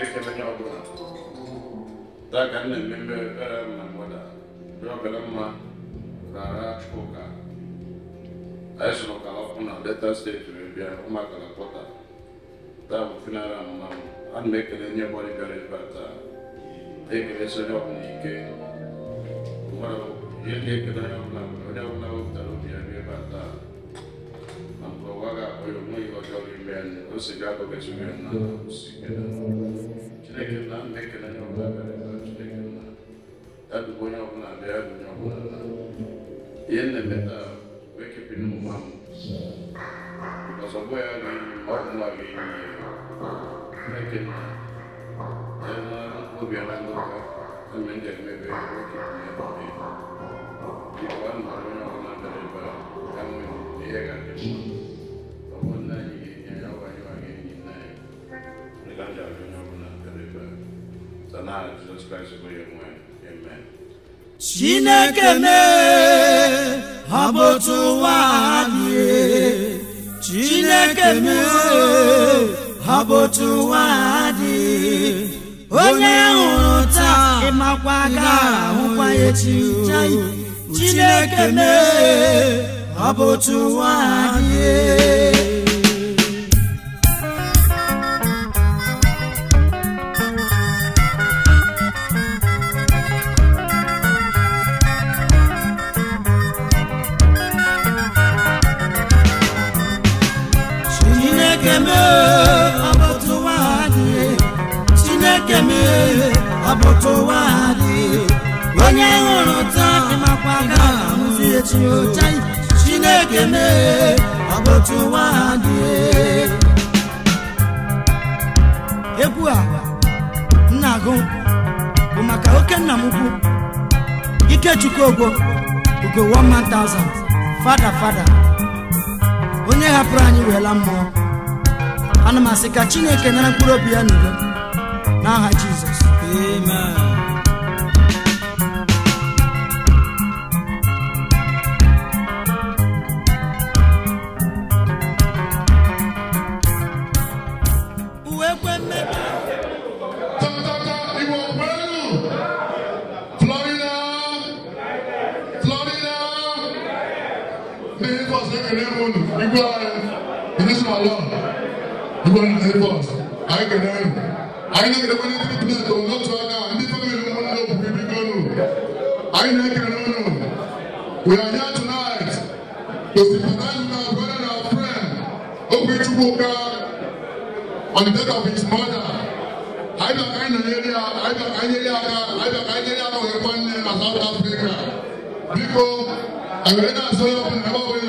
make a job. That can remember my mother. Grandma, Rara, Poka. I shall look up on a better state to be a Macalapota. That will funeral and make anybody very better. Take a lesson of Nike. Well, you take it out now. I don't know that will be a better. I'm going to go to your man, who is a guy who gets you now. Take it now, make it a new level. That will go on there. In the better, wake up in mom. Because of where we are making will be a landlord. I mean, that may be working. People are not going to come with the egg. But one night you know why you are getting in there. The ganja of the so now Jesus Christ will be your mind. Amen. Chineke me habotu wadi Chineke me habotu wadi onye hụrụ taa ịmakwa ga-ahụkwa echi Chineke me habotu wadi Aboto wadi onye hụrụ taa ịmakwa ga-ahụzi echi Chineke me aboto wadi egwu a nna agụ bụ maka oke nna m ukwu Ikechukwu Ogbo ugo 1,000 fada onye hapụrụ anyị weela mmụọ ana m asị ka Chineke nara mkpụrụ obi ya n'udo n'aha Jizọs. Amen. We are here tonight to sympathize with our brother and our friend, Okechukwu on the death of his mother. I don't kind of area, in South Africa. Because I read that so often about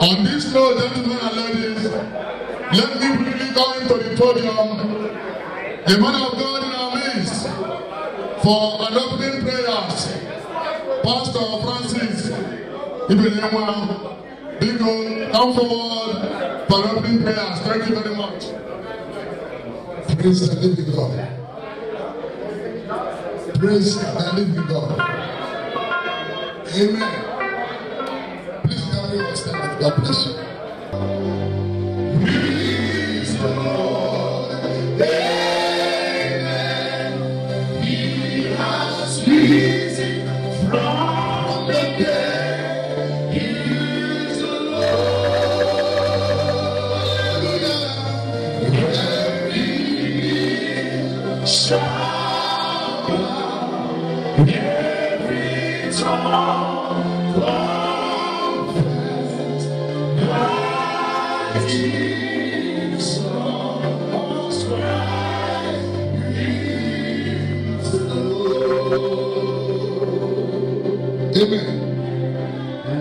on this note, gentlemen and ladies, let me quickly go into the podium. The man of God in our midst for an opening prayers. Pastor Francis Ibenewa, Biko, come forward for opening prayers. Thank you very much. Praise the living God. Praise the living God. Amen. Please help me to stand. God bless you. Praise the Lord. Amen. He has risen from the dead. He is the Lord. Every knee shall bow. Every tongue confess that Jesus Christ is the Lord. Amen.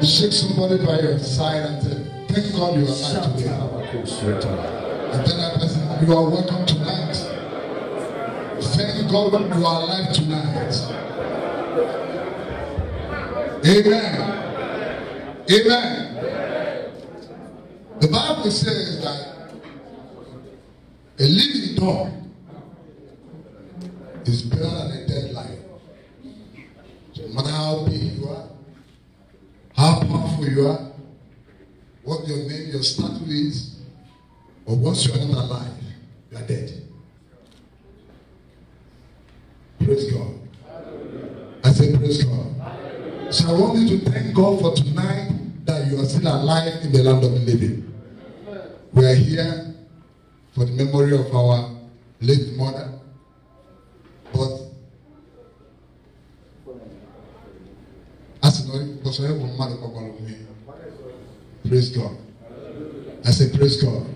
Shake somebody by your side and say, thank God you are alive today. And tell that person, you are welcome tonight. Thank God that you are alive tonight. Amen. Amen. The Bible says that a living dog is better than a dead lion. So no matter how big you are, how powerful you are, what your name, your status is, Or once you are not alive, you are dead. Praise God. I say praise God. So I want you to thank God for tonight that you are still alive in the land of the living. We are here for the memory of our late mother. But as you know, praise God. I say praise God.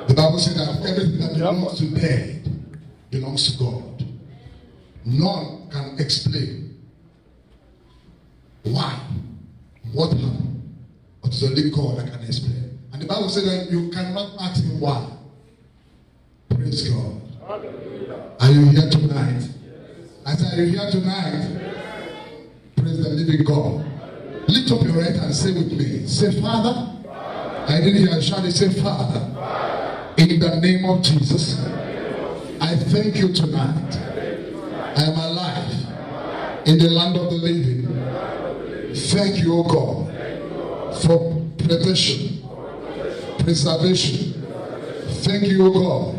The Bible says that everything that belongs to dead belongs to God. None can explain why, what happened, but it's only God that can explain. And the Bible says that you cannot ask him why. Praise God. Are you here tonight? I said, are you here tonight? Praise the living God. Lift up your head and say with me. Say, Father. I didn't hear a shout. Say, Father. In the name of Jesus. I thank you tonight. I am alive in the land of the living. Thank you, O God, for protection, preservation. Thank you, O God.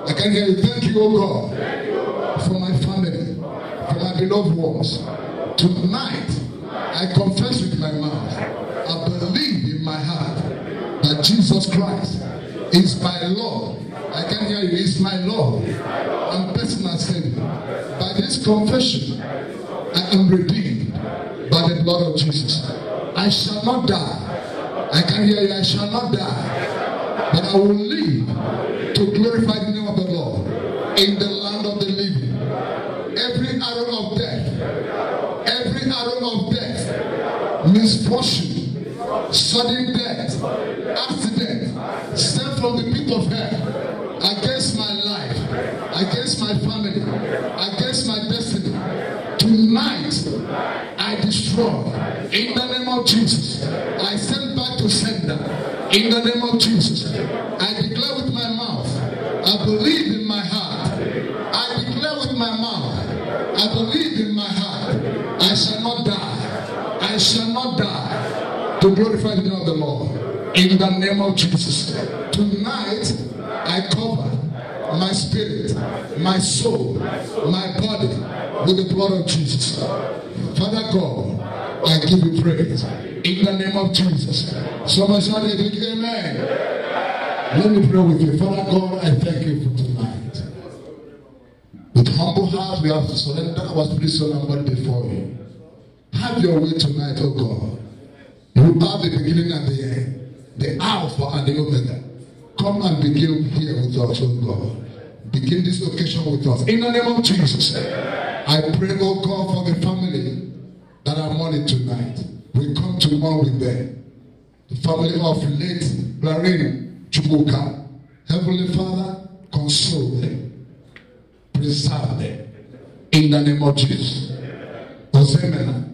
I can hear you. Thank you, O God, for my family, for my beloved ones. Tonight, I confess with my mouth, I believe in my heart that Jesus Christ is my Lord. I can hear you. He's my Lord and personal Savior. By this confession, I am redeemed by the blood of Jesus. I shall not die. I can hear you. I shall not die, but I will live to glorify the name of the Lord in the land of the living. Every arrow of death, misfortune, sudden death, accident, sent from the pit of hell against my life, against my family, against my destiny. Tonight, I destroy in the name of Jesus. I send back to sender in the name of Jesus. I declare with my mouth, I believe in my heart. I declare with my mouth, I believe in my heart. I shall not die. I shall not die to glorify the name of the Lord in the name of Jesus. Tonight, I cover my spirit, my soul, my body with the blood of Jesus. Father God, I give you praise in the name of Jesus. Somebody shout a big amen. Let me pray with you. Father God, I thank you for tonight. With humble heart, we have to surrender our spirit, soul, and body before you. Have your way tonight, oh God. You are the beginning and the end, the Alpha and the Omega. Come and begin here with us, oh God. Begin this occasion with us. In the name of Jesus, I pray, oh God, for the family that are mourning tonight. We come to mourn with them. The family of late Larine Chubuka. Heavenly Father, console them. Preserve them. In the name of Jesus. Osemena.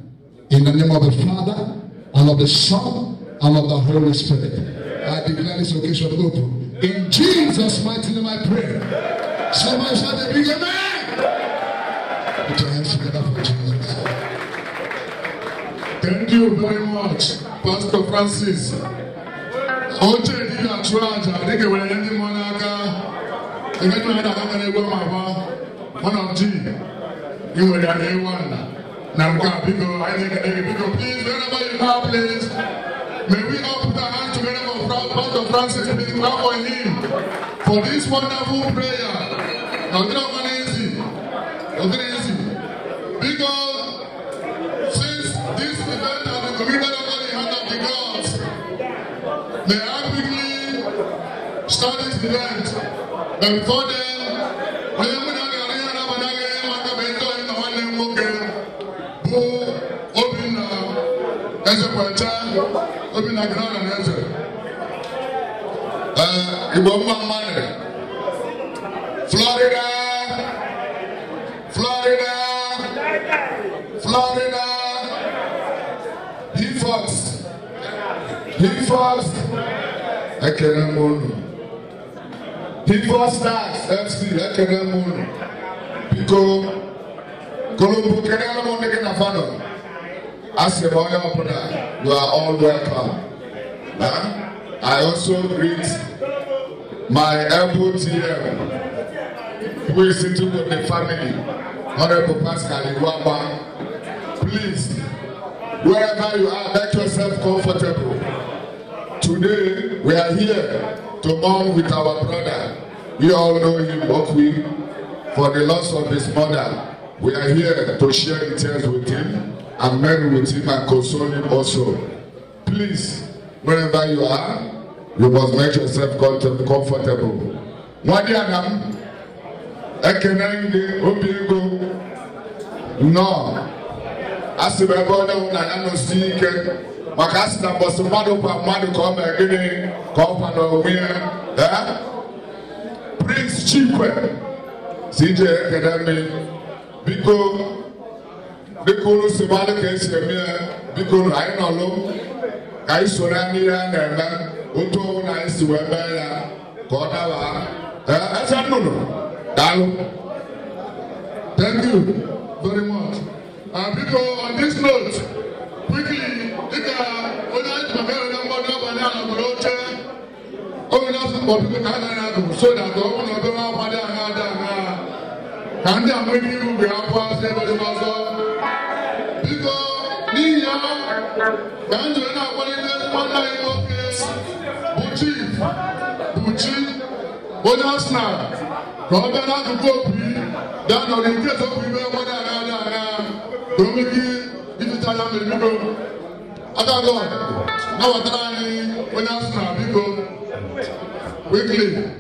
In the name of the Father, and of the Son, and of the Holy Spirit. I declare this occasion open. In Jesus' mighty name I pray. Somebody shout a big amen. Put your hands together for Jesus. Thank you very much, Pastor Francis. Oche ni na traja, nige wele yendi monaka. Ege tu hada kaka ne gwa mama. One of G. You were there A1. Now because please, wherever you are, please, may we all put our hands together for Pastor Francis. Please clap for him for this wonderful prayer. Now, it's not easy. Because since this event has been committed under the hand of the gods, may I quickly start this event. But before then, when you Obina ground and answer. Ibomba money. Florida. He first. Ekenemono. He first stars. FC. Ekenemono. Pico. Colombo. Kenemono. Kenemono. As a boy opera, you are all welcome. I also greet my elbow TM, who is sitting with the family, Honorable Pascal Iwaba. Please, wherever you are, make yourself comfortable. Today, we are here to mourn with our brother. We all know him, Okwi, for the loss of his mother. We are here to share the tears with him and mourn with him and console him also. Please, wherever you are, you must make yourself comfortable. Mwadi Adam, Ekenenge, Obiego, no. Asibebona unayano sike, makasi na bosu madu pa madu kome gini, kopa no umiye, Prince Chikwe, CJ Academy, Biko, Biko Sibali Kesi Emile, Biko Ainolo, Kaisonani ya Nema, Uto na isi webela, Kodawa, Asanuno, Dalu. Thank you very much. Because on this note, quickly, so that the owner of the Mother and I'm making you be up past everybody also. Because Nia, Banjo and I want to Buchi, Bonasna, Robert and the Gopi, down on the case of women, one another. Don't make it if you tell them the people. I don't know. Now I'm trying when I snap people quickly.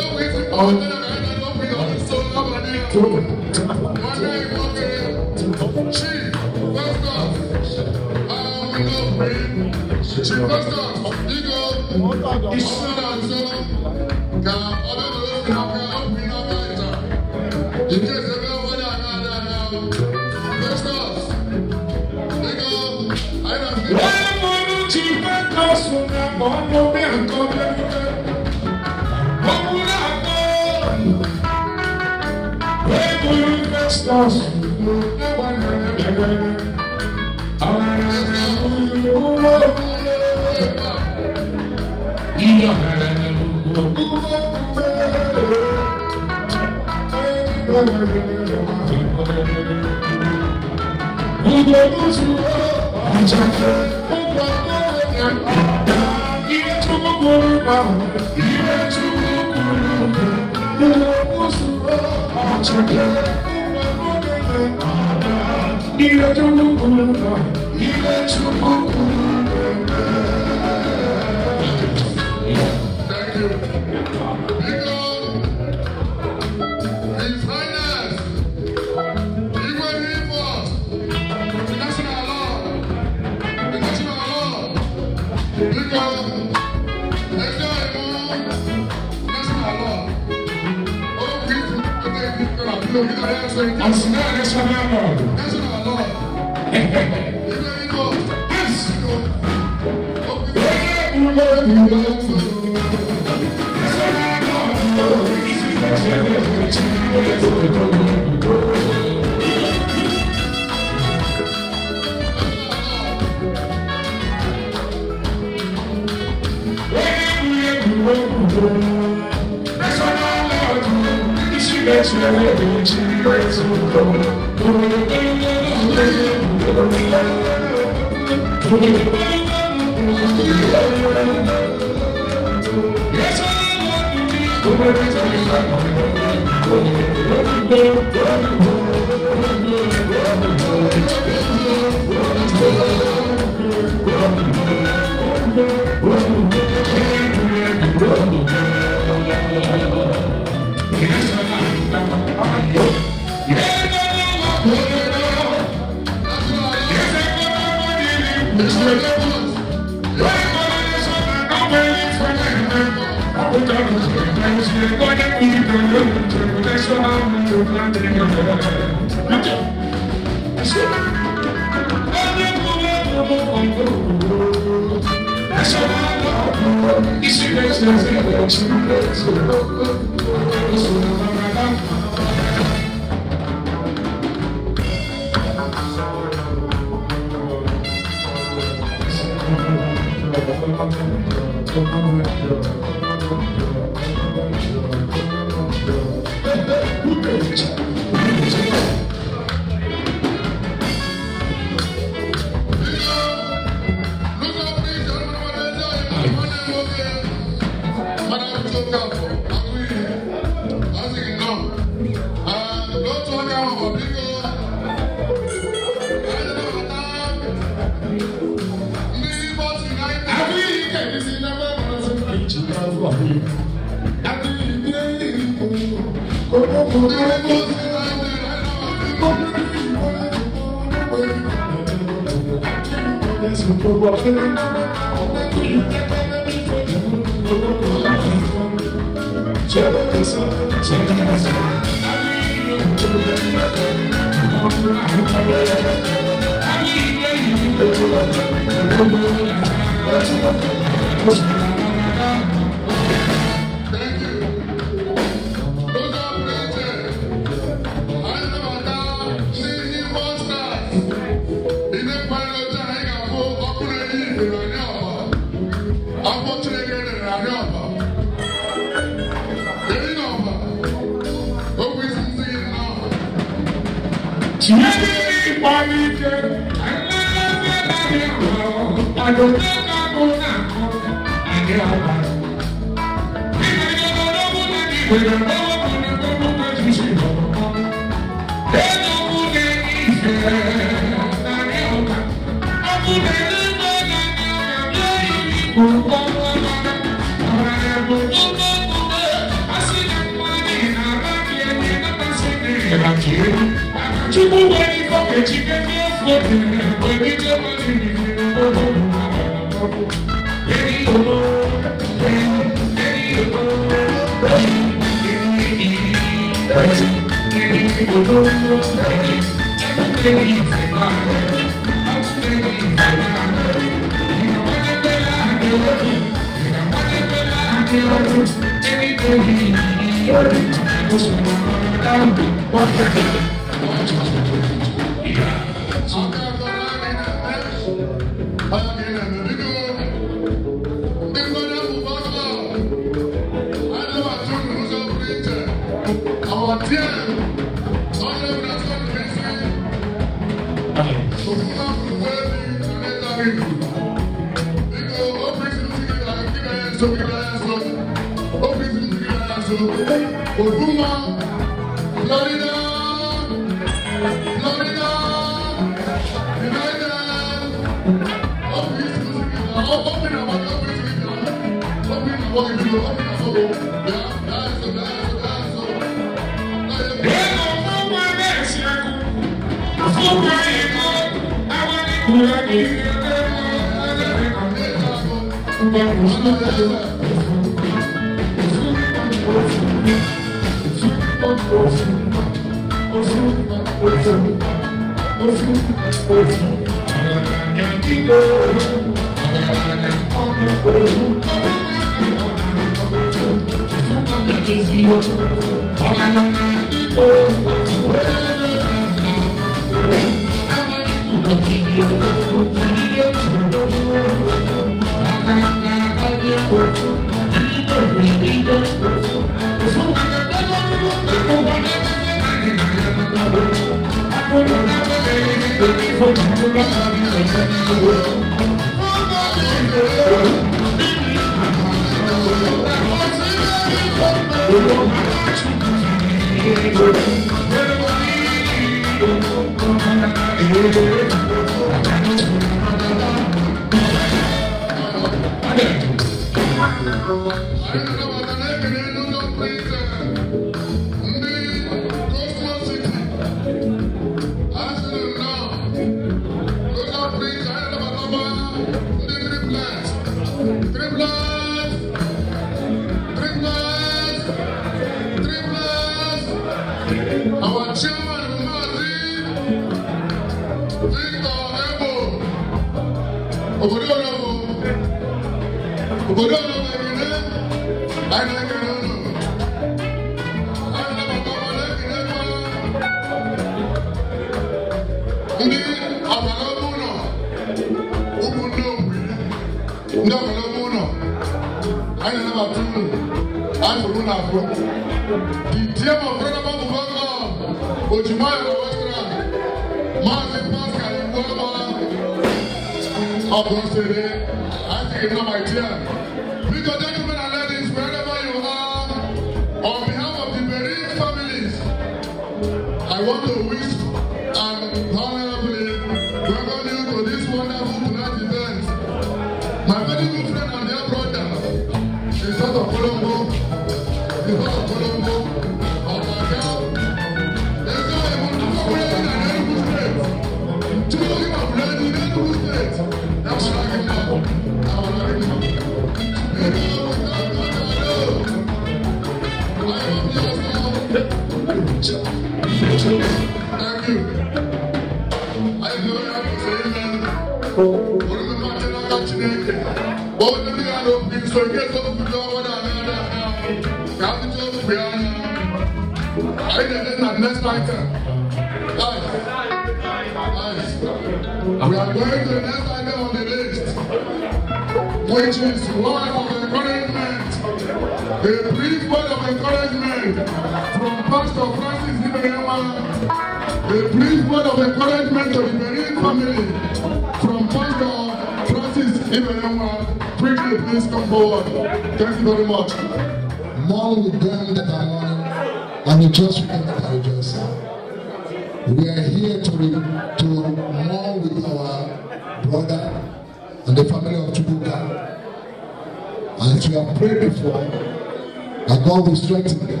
Strengthen them.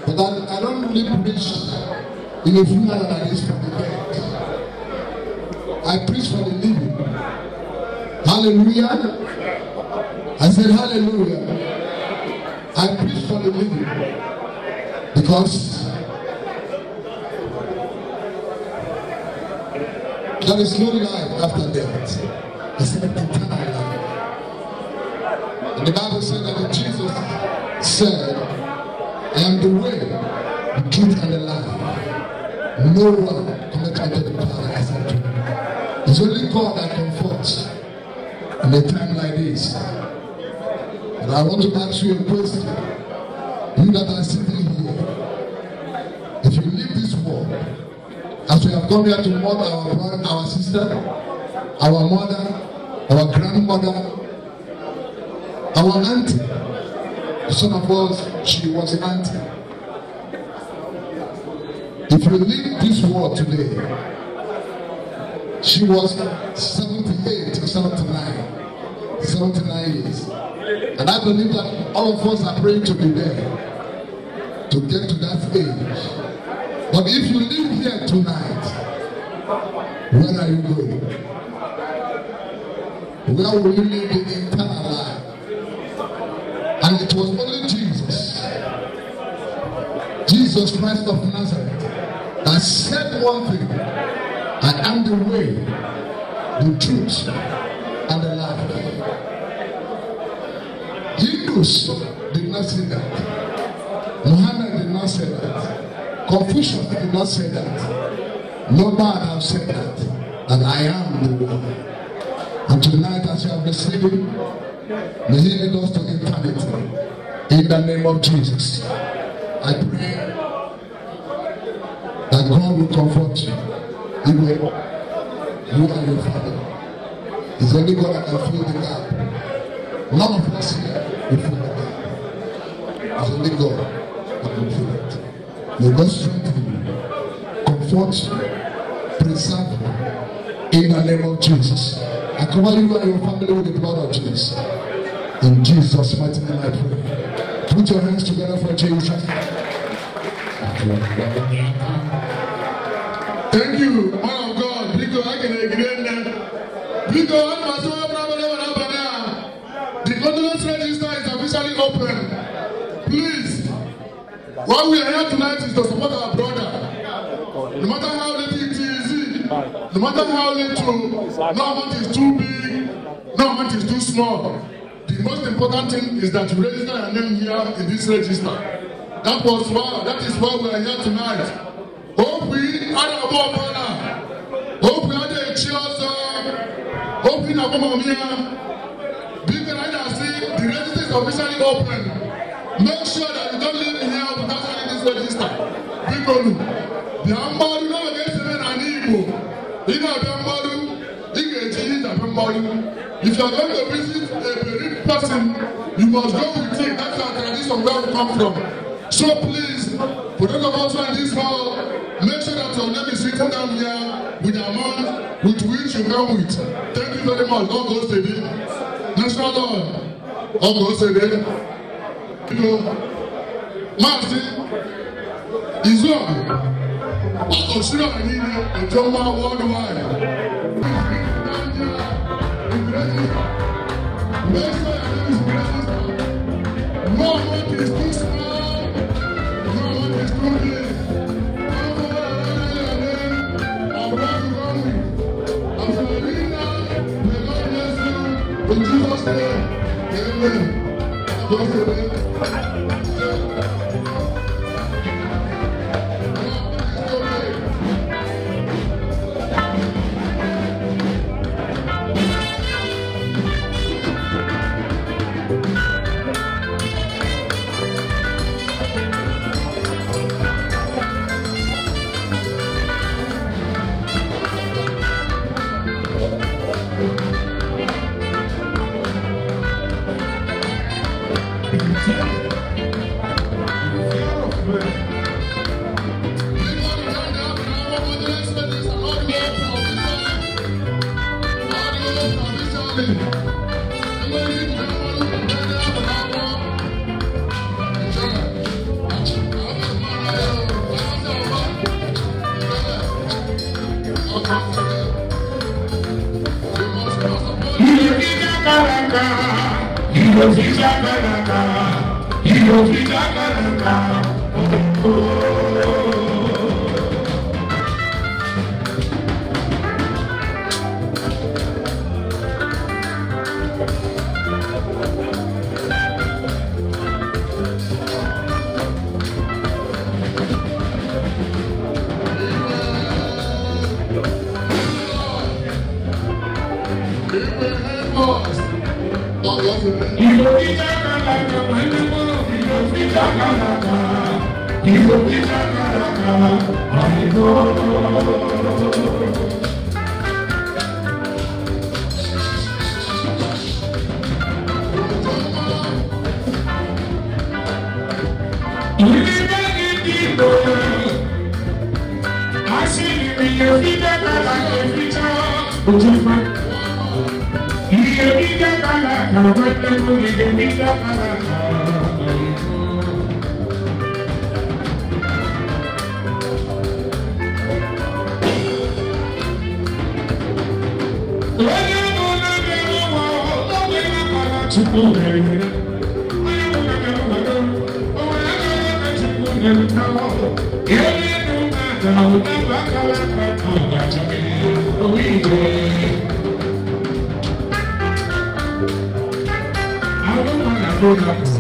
But I don't really preach in a funeral like this from the dead. I preach for the living. Hallelujah. I said hallelujah. I preach for the living. Because there is no life after death. Except eternal life. And the Bible said that Jesus said, I am the way, the truth, and the life. No one cometh unto the Father except through me. It's only God that comforts in a time like this. And I want to ask you a question. You that are sitting here, if you leave this world, as we have come here to mourn our brother, our sister, our mother, our grandmother, our auntie. Some of us, she was an auntie. If you leave this world today, she was 78 or 79 years. And I believe that all of us are praying to be there, to get to that age. But if you live here tonight, where are you going? Where will you live the eternal life? And it was only Jesus Christ of Nazareth, that said one thing: I am the way, the truth, and the life. Jews did not say that. Muhammad did not say that. Confucius did not say that. No man have said that I am the one. And tonight, as you have received it, may He lead us to eternity. In the name of Jesus, I pray that God will comfort you. He will. You and your family. It's only God that can fill the gap. None of us here will fill the gap. It's only God that can fill it. May God strengthen you, comfort you, preserve you. In the name of Jesus. I cover you and your family with the blood of Jesus. In Jesus' mighty name I pray. Put your hands together for Jesus. Thank you, man of God. Because I can agree that. Because the condolence register is officially open. Please, what we are here tonight is to support our brother. No matter how little it is, no matter how little, no amount is too big, no amount is too small. The most important thing is that you register your name here in this register. That is why we are here tonight. Hope we are above brother. Hope we are the cheers. Hope we are above here. Because I see the register is officially open. Make sure that you don't leave here without signing this register. Because the Ambaru no against them and Igbo. You know the Ambaru, you can change the Ambaru. If you are going to visit a bereaved person, you must go with it. That's our tradition where we come from. So please, for those of us who are in this hall, make sure that your name is written down here with the amount with which you come with. Thank you very much. God goes to thee. National Lord. God goes to thee. You know, Martin, Islam. Osira Anine, a Joma worldwide. Make sure your name is registered. No amount is too small. No amount is too big. Come forward and write your name and where you come with. I'm Salina. May God bless you. In Jesus' name, amen. God bless you. I don't want to go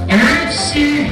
FC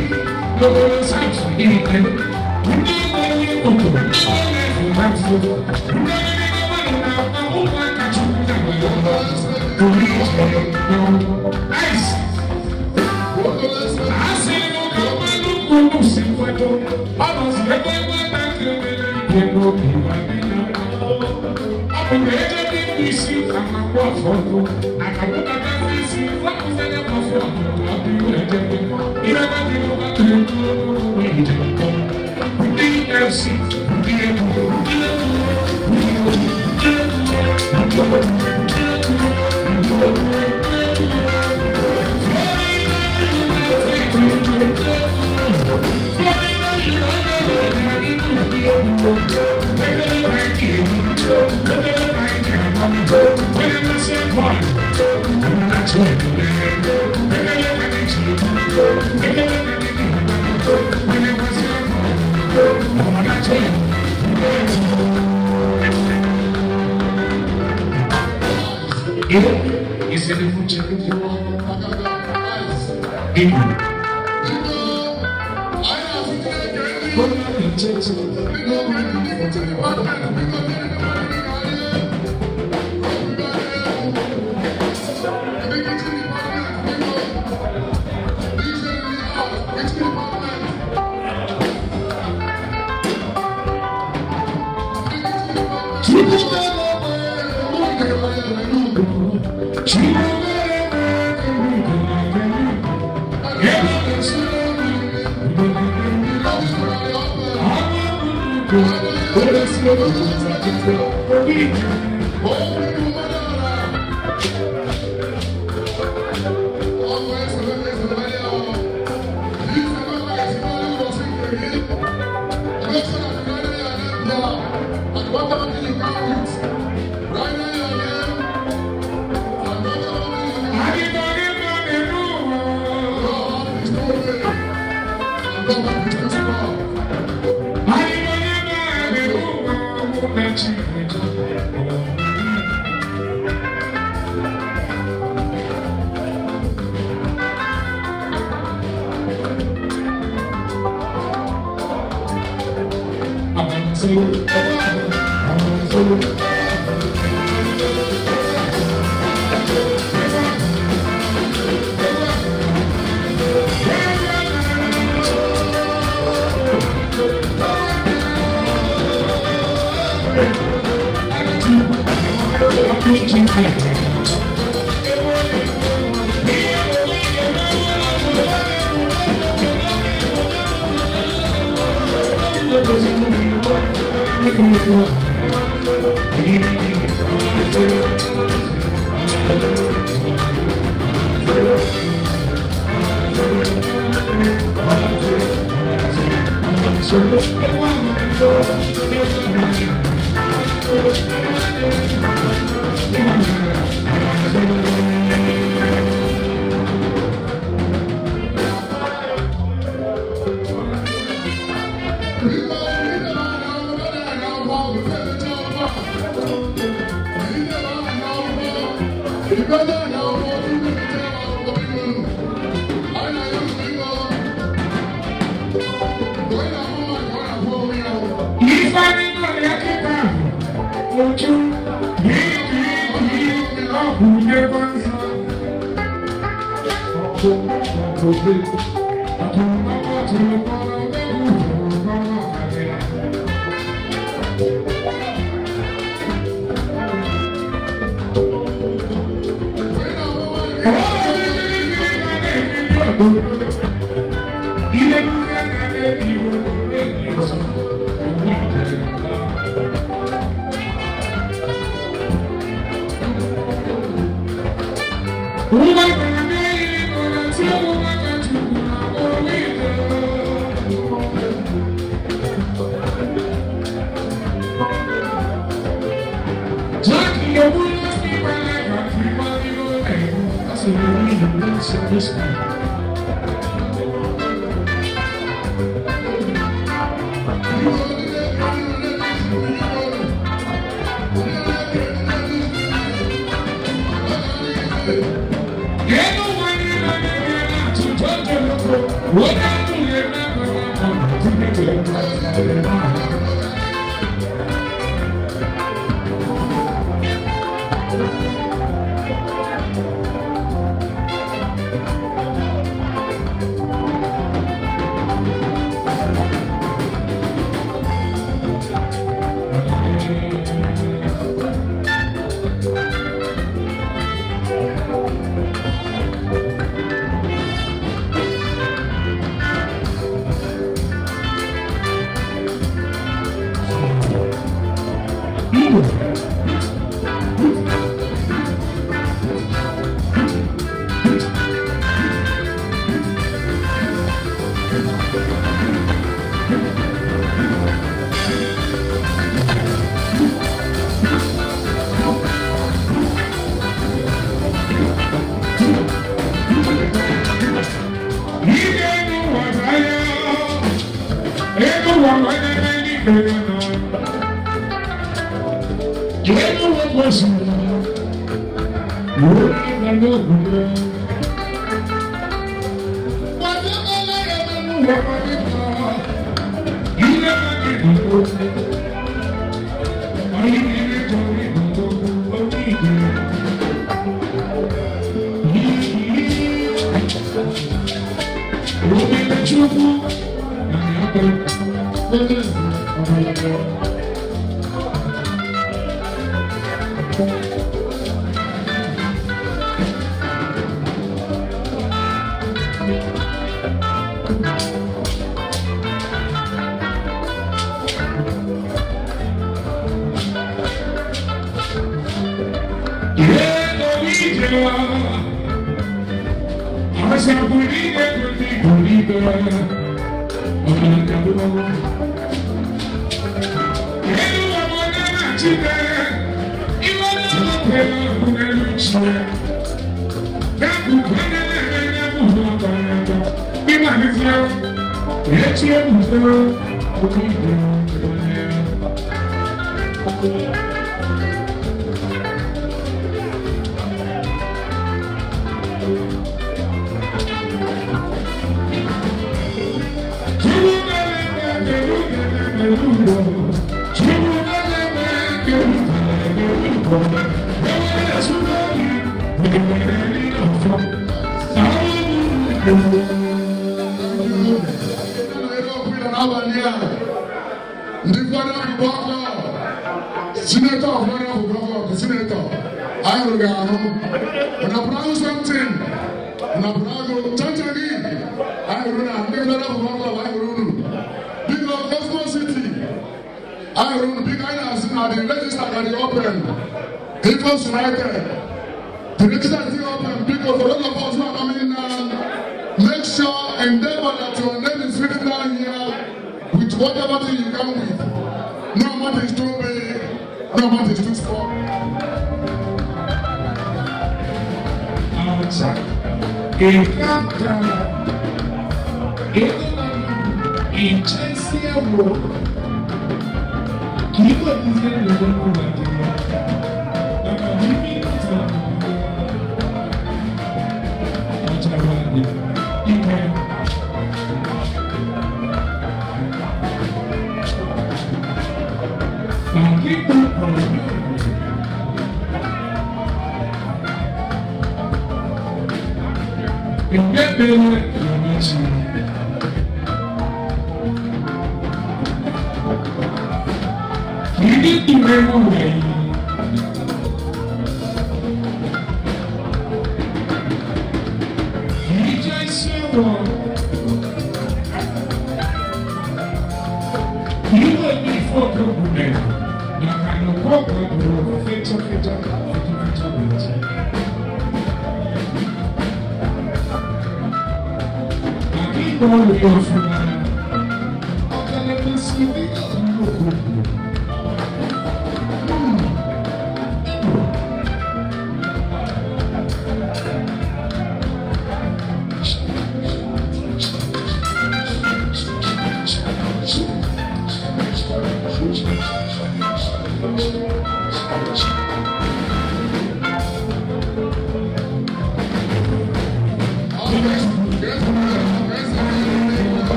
What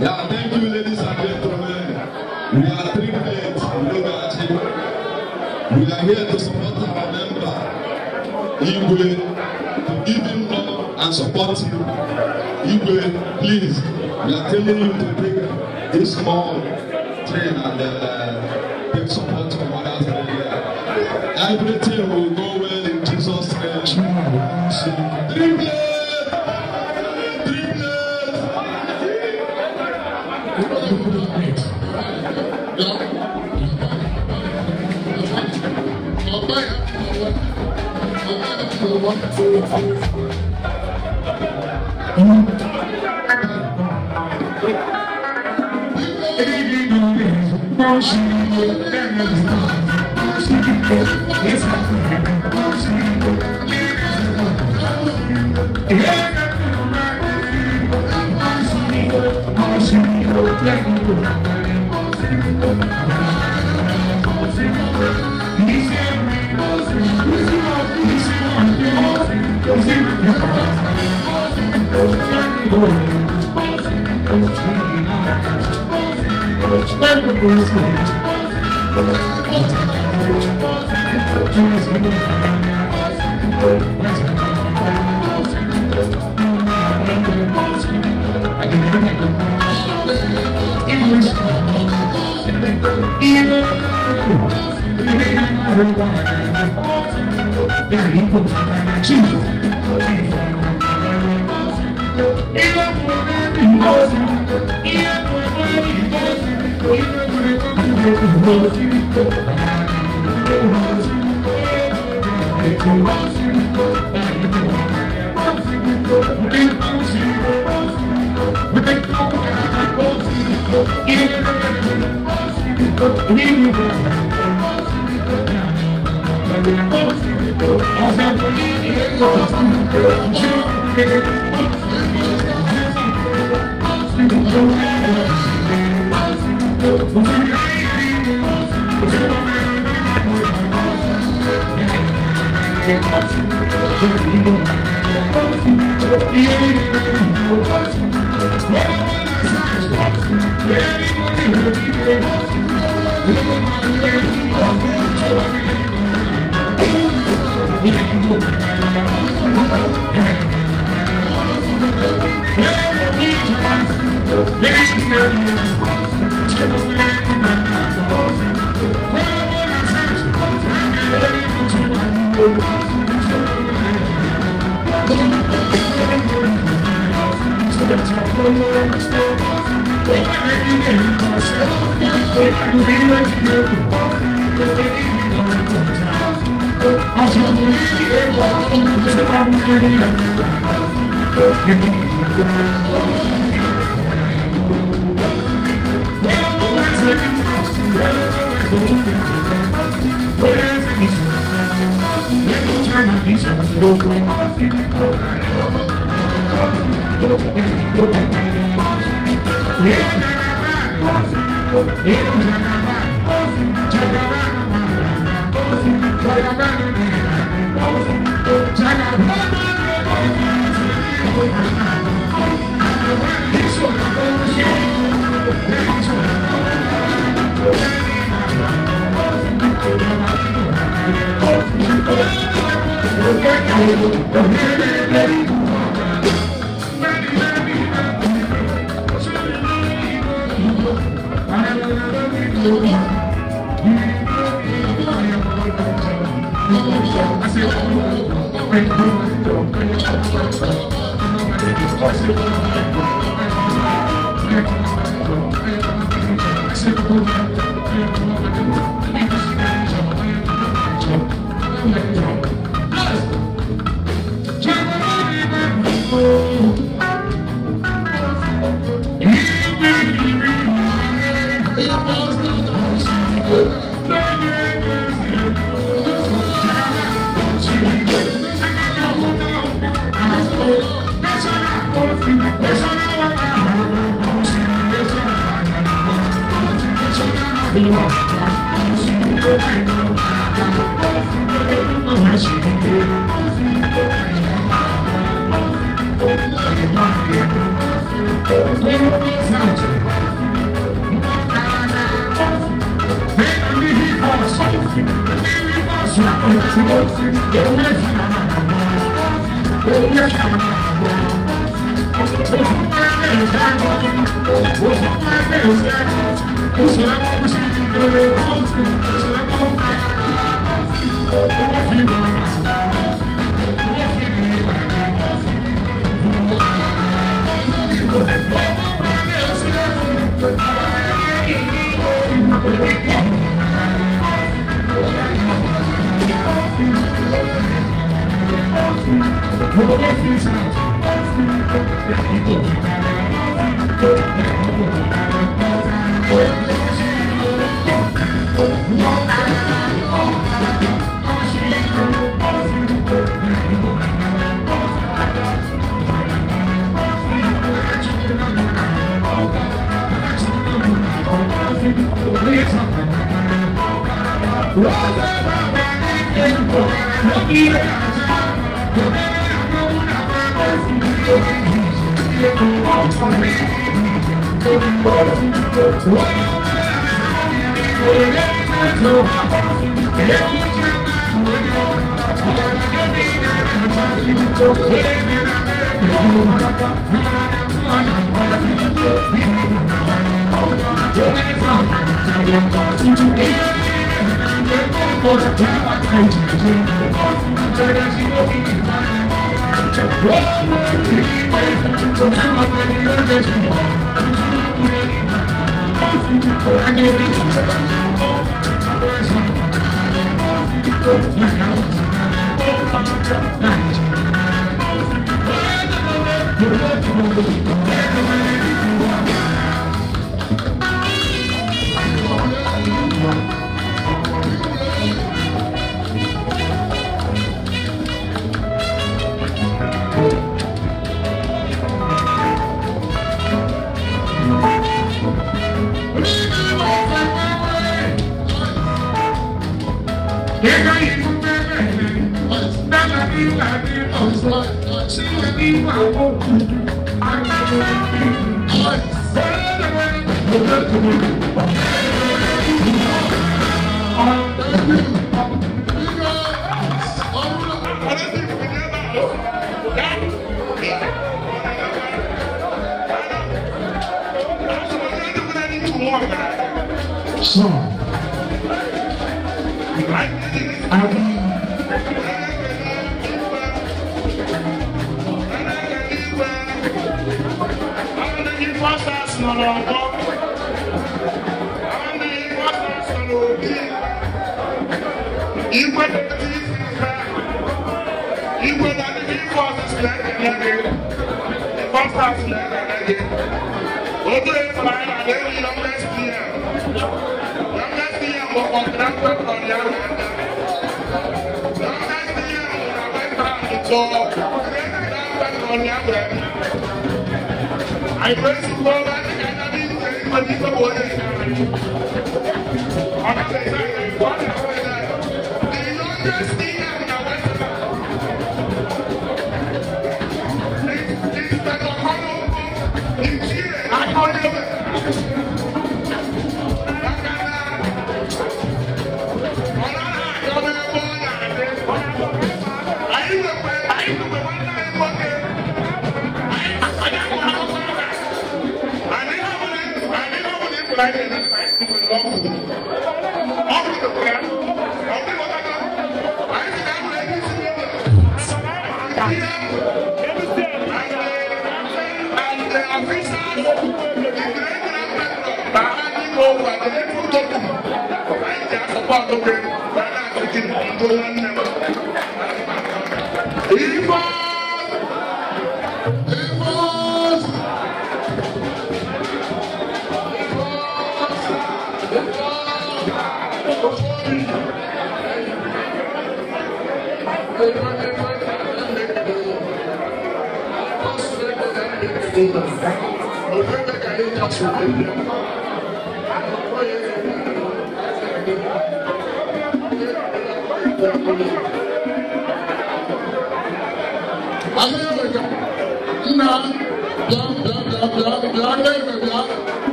Yeah, thank you, ladies and gentlemen. We are privileged. We are here to support our member, Igwe, to give him love and support him. Igwe, please, we are telling you to take this small train and take support from others here. Everything will go well in Jesus' name. If I praise you, Lord, I think I need to take my people away. I'm not saying that. The youngest thing I'm going to it's like a hollow in Chile. I know you.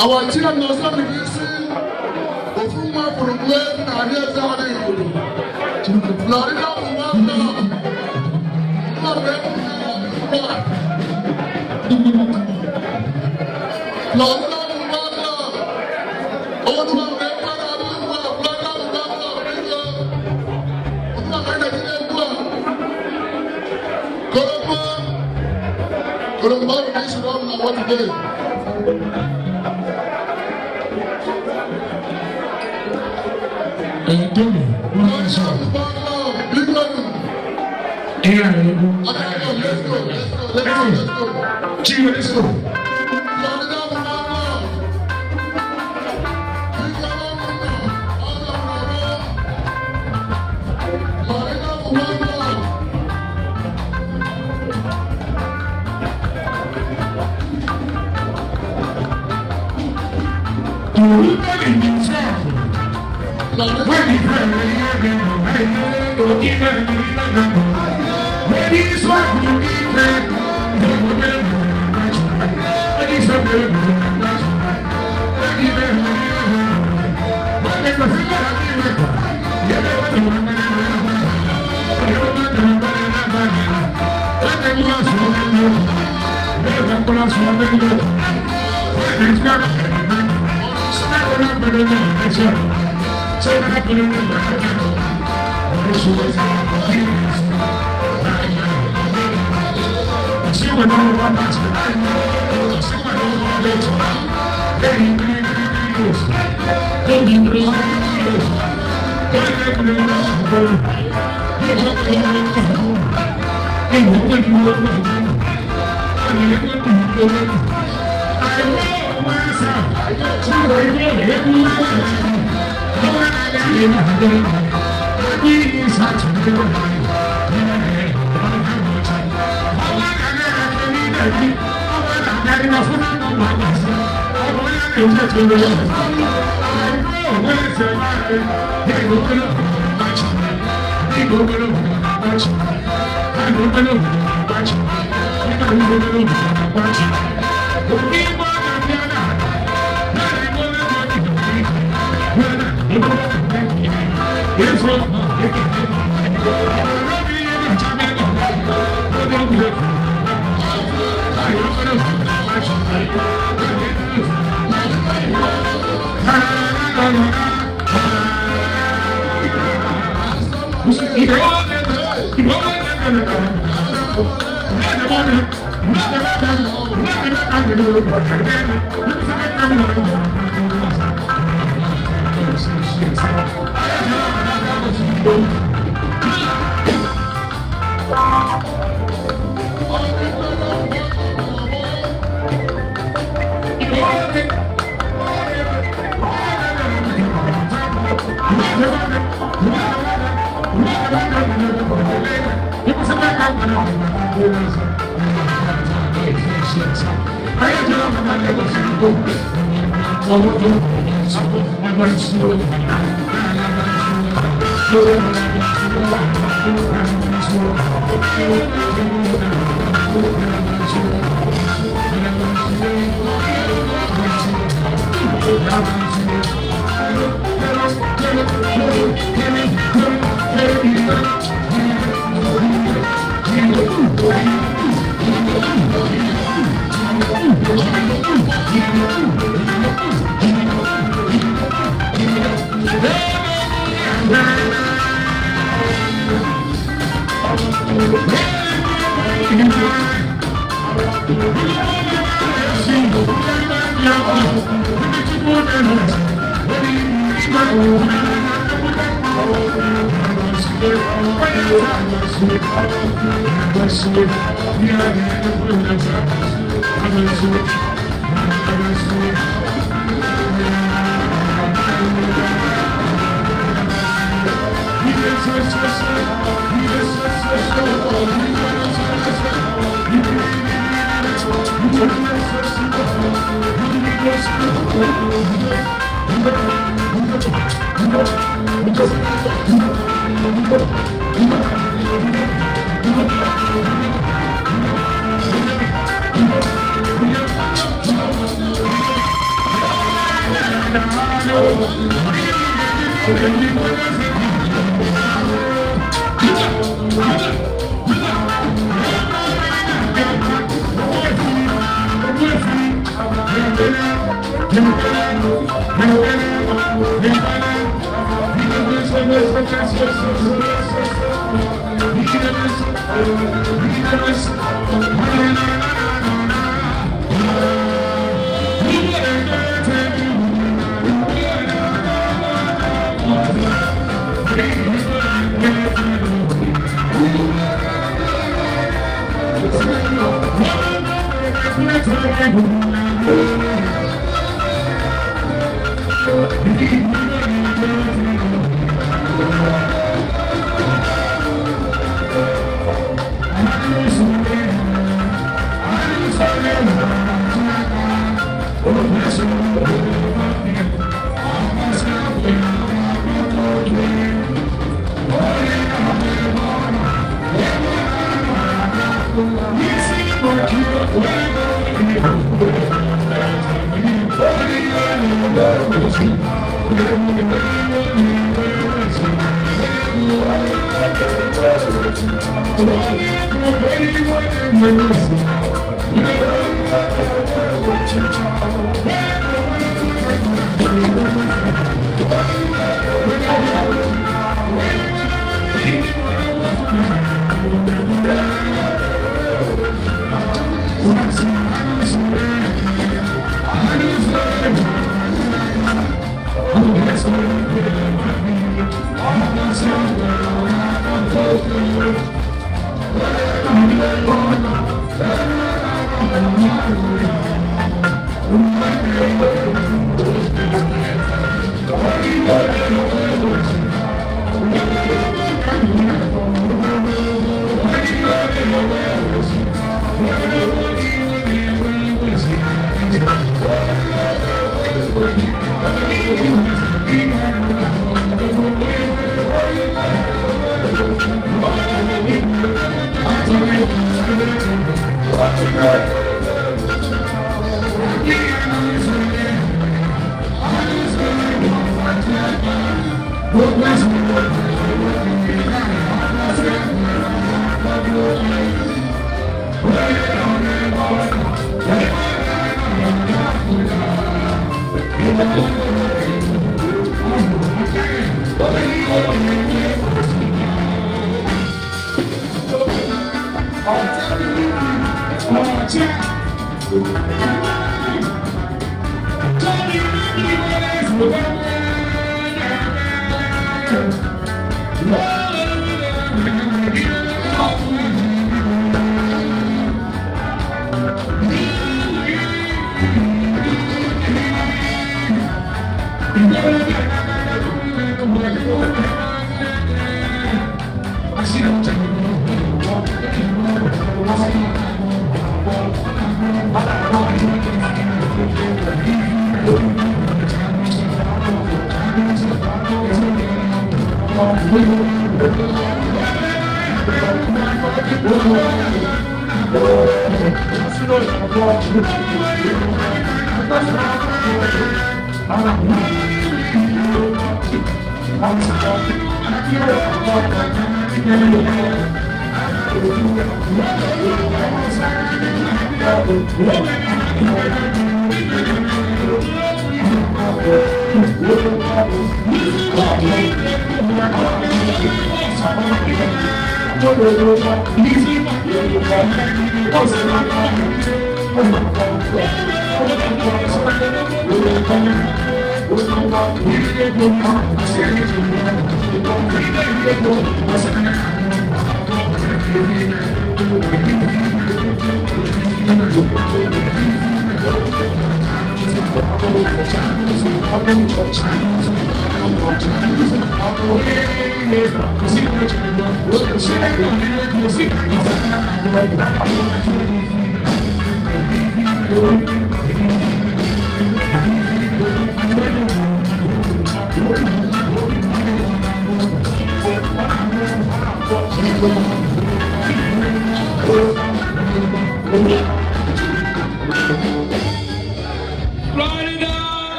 Our children are not releasing the Fuma for the web and here's how they do. Florida will welcome. Florida will welcome. Old man, Florida will welcome. Let's go.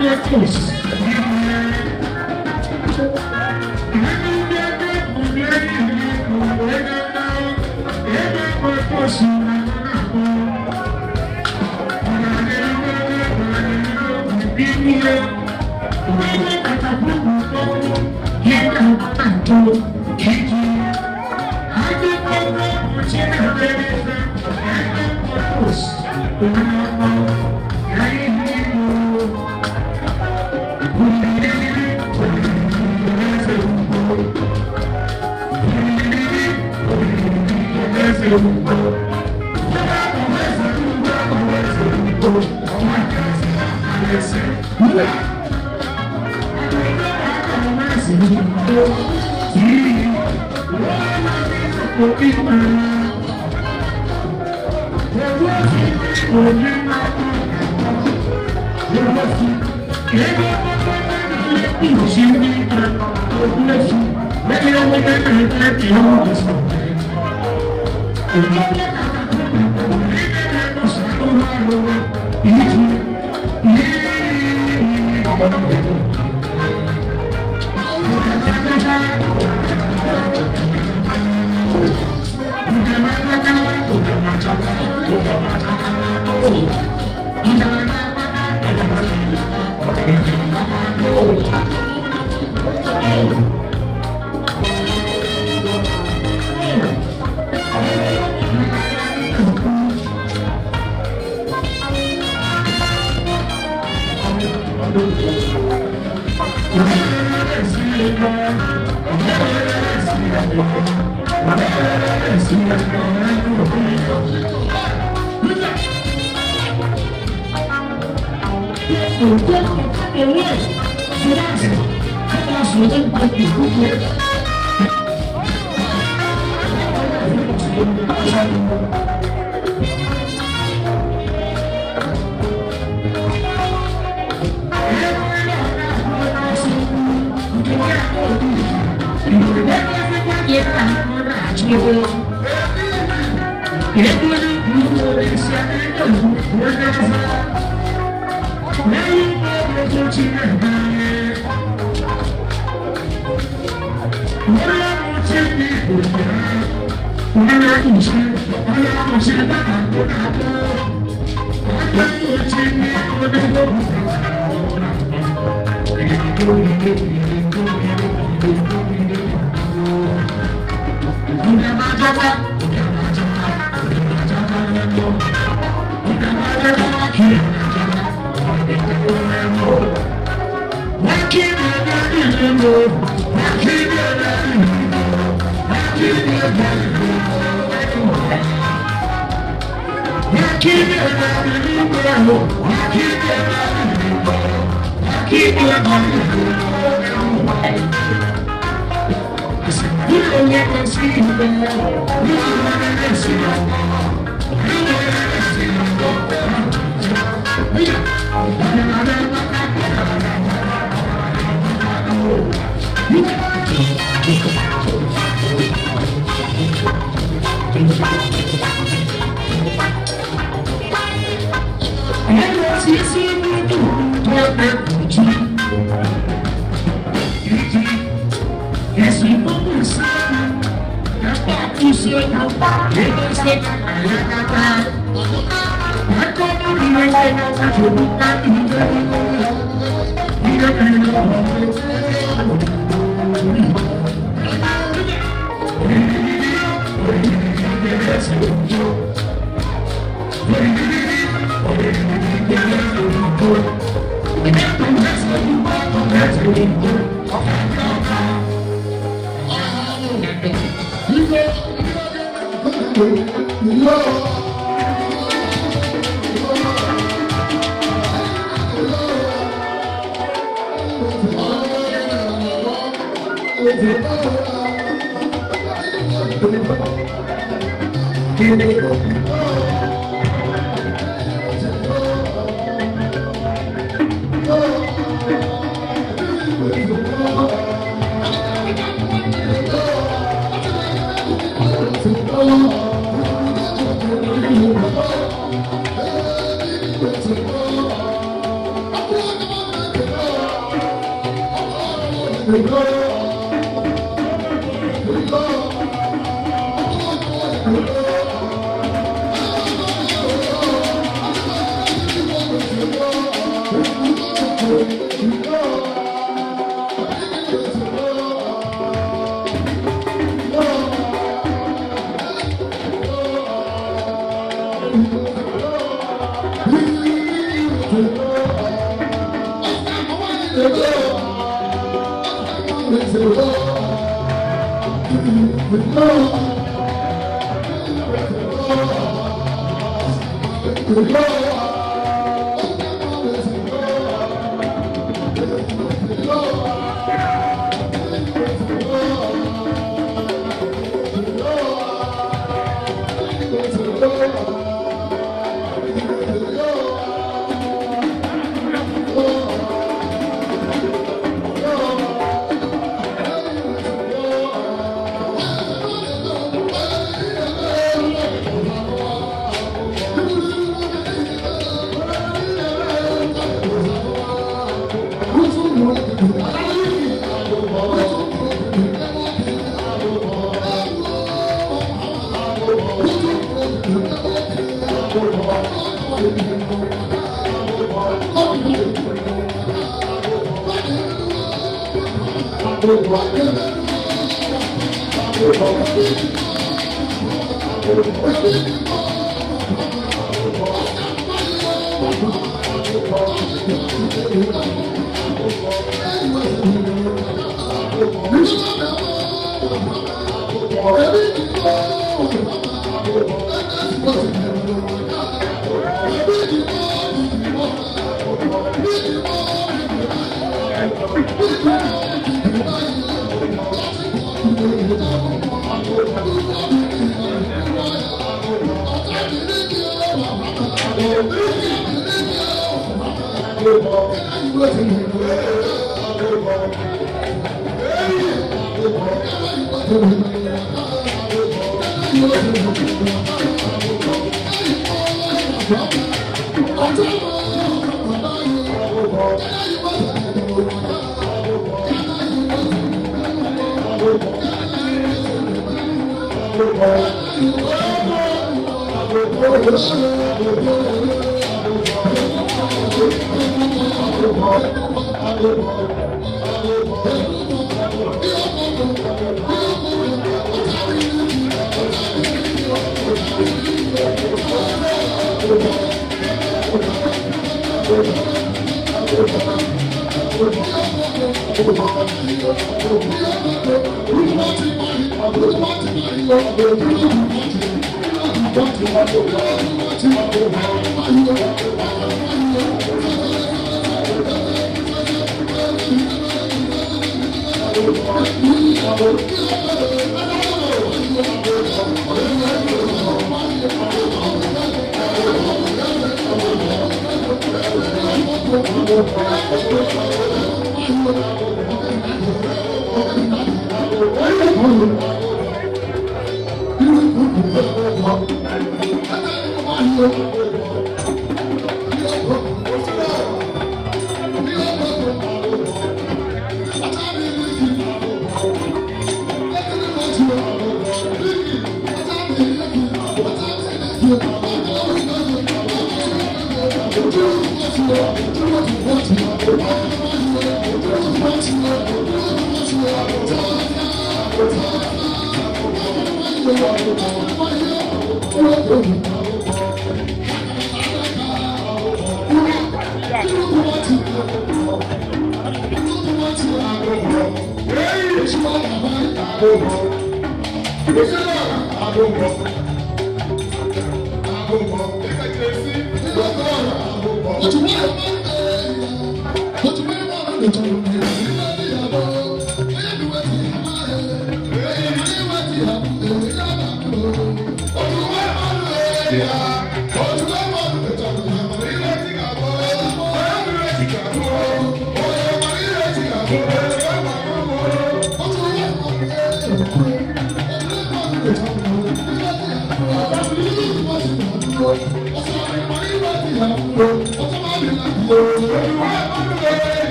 Yeah,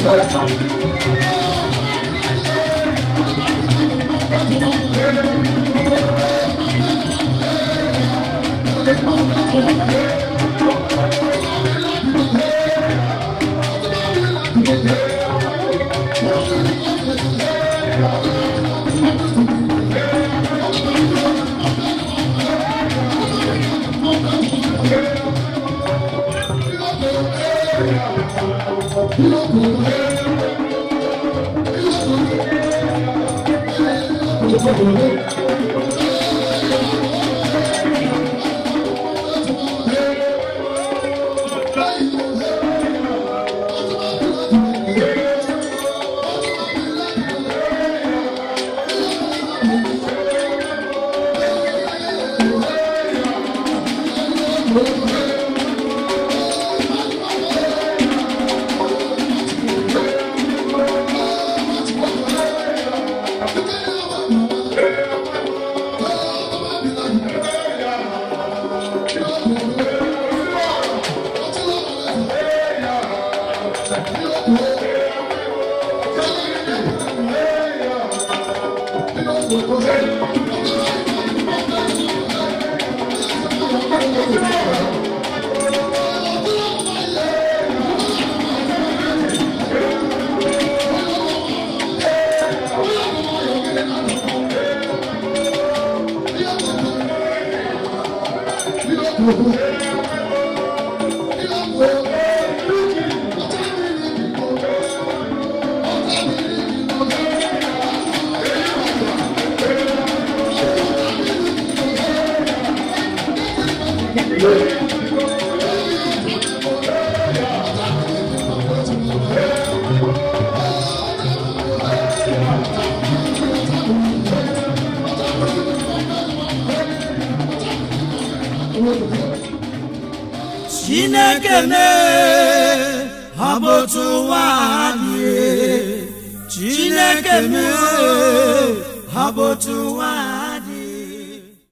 Thank Chineke me habotu wani Chineke me habotu wani